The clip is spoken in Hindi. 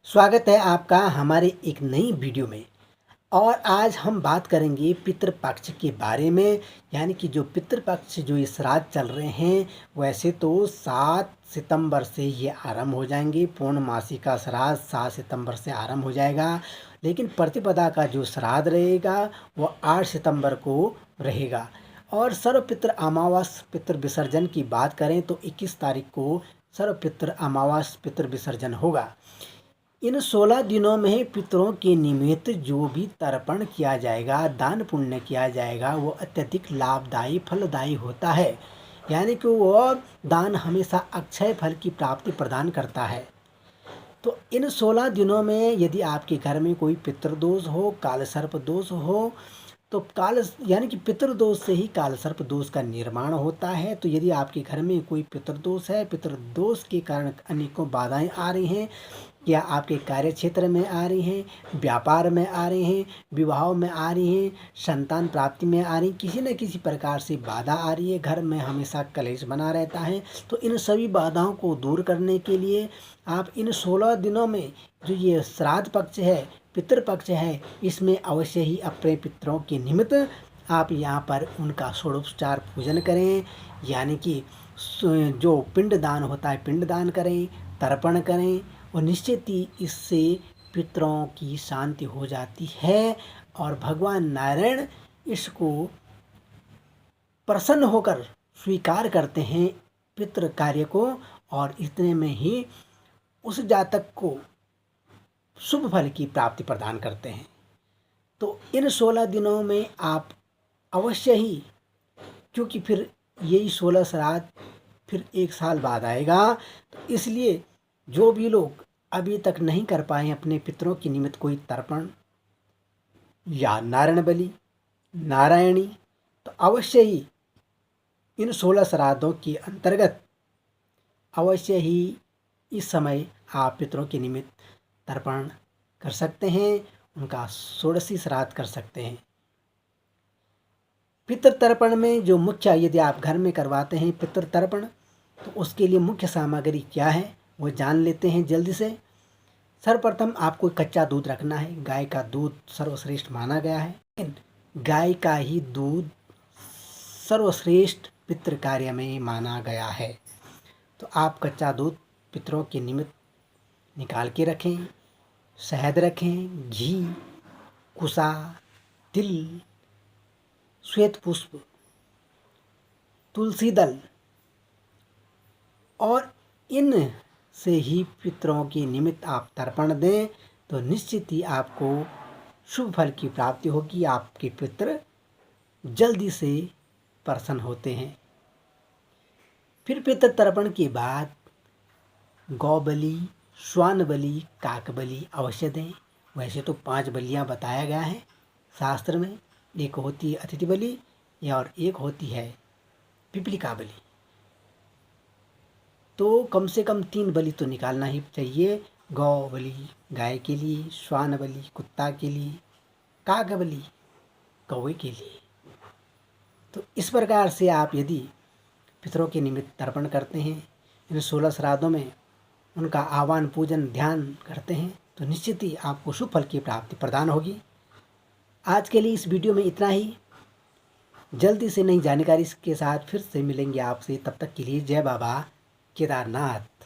स्वागत है आपका हमारे एक नई वीडियो में। और आज हम बात करेंगे पितृपक्ष के बारे में। यानी कि जो पितृपक्ष जो ये श्राद्ध चल रहे हैं, वैसे तो 7 सितंबर से ये आरंभ हो जाएंगे। पूर्णमासी का श्राद्ध 7 सितंबर से आरंभ हो जाएगा, लेकिन प्रतिपदा का जो श्राद्ध रहेगा वो 8 सितंबर को रहेगा। और सर्वपितृ अमावस पितृ विसर्जन की बात करें तो 21 तारीख को सर्वपितृ अमावस पितृ विसर्जन होगा। इन 16 दिनों में पितरों के निमित्त जो भी तर्पण किया जाएगा, दान पुण्य किया जाएगा, वो अत्यधिक लाभदायी फलदायी होता है। यानी कि वो दान हमेशा अक्षय फल की प्राप्ति प्रदान करता है। तो इन 16 दिनों में यदि आपके घर में कोई पितृदोष हो, कालसर्प दोष हो, तो काल यानी कि पितृदोष से ही कालसर्प दोष का निर्माण होता है। तो यदि आपके घर में कोई पितृदोष है, पितृदोष के कारण अनेकों बाधाएं आ रही हैं, या आपके कार्य क्षेत्र में आ रही हैं, व्यापार में आ रही हैं, विवाह में आ रही हैं, संतान प्राप्ति में आ रही, किसी न किसी प्रकार से बाधा आ रही है, घर में हमेशा कलेश बना रहता है, तो इन सभी बाधाओं को दूर करने के लिए आप इन 16 दिनों में जो ये श्राद्ध पक्ष है, पितृपक्ष है, इसमें अवश्य ही अपने पितरों के निमित्त आप यहाँ पर उनका षोडशोपचार पूजन करें। यानी कि जो पिंडदान होता है पिंडदान करें, तर्पण करें, और निश्चित ही इससे पितरों की शांति हो जाती है और भगवान नारायण इसको प्रसन्न होकर स्वीकार करते हैं पितृ कार्य को, और इतने में ही उस जातक को शुभ फल की प्राप्ति प्रदान करते हैं। तो इन 16 दिनों में आप अवश्य ही, क्योंकि फिर यही 16 श्राद्ध फिर 1 साल बाद आएगा, तो इसलिए जो भी लोग अभी तक नहीं कर पाए अपने पितरों के निमित्त कोई तर्पण या नारायण बलि, नारायणी, तो अवश्य ही इन 16 श्राद्धों के अंतर्गत अवश्य ही इस समय आप पितरों के निमित्त तर्पण कर सकते हैं, उनका षोडशी श्राद्ध कर सकते हैं। पितृ तर्पण में जो मुख्य, यदि आप घर में करवाते हैं पितृ तर्पण, तो उसके लिए मुख्य सामग्री क्या है वो जान लेते हैं जल्दी से। सर्वप्रथम आपको कच्चा दूध रखना है। गाय का दूध सर्वश्रेष्ठ माना गया है, गाय का ही दूध सर्वश्रेष्ठ पितृ कार्य में माना गया है। तो आप कच्चा दूध पितरों के निमित्त निकाल के रखें। शहद रखें, घी, कुसा, तिल, श्वेत पुष्प, तुलसी दल, और इन से ही पितरों के निमित्त आप तर्पण दें, तो निश्चित ही आपको शुभ फल की प्राप्ति होगी। आपके पितर जल्दी से प्रसन्न होते हैं। फिर पितृ तर्पण के बाद गौ बलि, श्वान बलि, काक बलि अवश्य दें। वैसे तो 5 बलियाँ बताया गया है शास्त्र में। एक होती है अतिथि बलि, और एक होती है पिपलिका बलि। तो कम से कम 3 बलि तो निकालना ही चाहिए। गौ बलि गाय के लिए, श्वान बलि कुत्ता के लिए, काक बलि कौवे के लिए। तो इस प्रकार से आप यदि पितरों के निमित्त तर्पण करते हैं, इन 16 श्राद्धों में उनका आह्वान पूजन ध्यान करते हैं, तो निश्चित ही आपको शुभ फल की प्राप्ति प्रदान होगी। आज के लिए इस वीडियो में इतना ही। जल्दी से नई जानकारी के साथ फिर से मिलेंगे आपसे। तब तक के लिए जय बाबा केदारनाथ।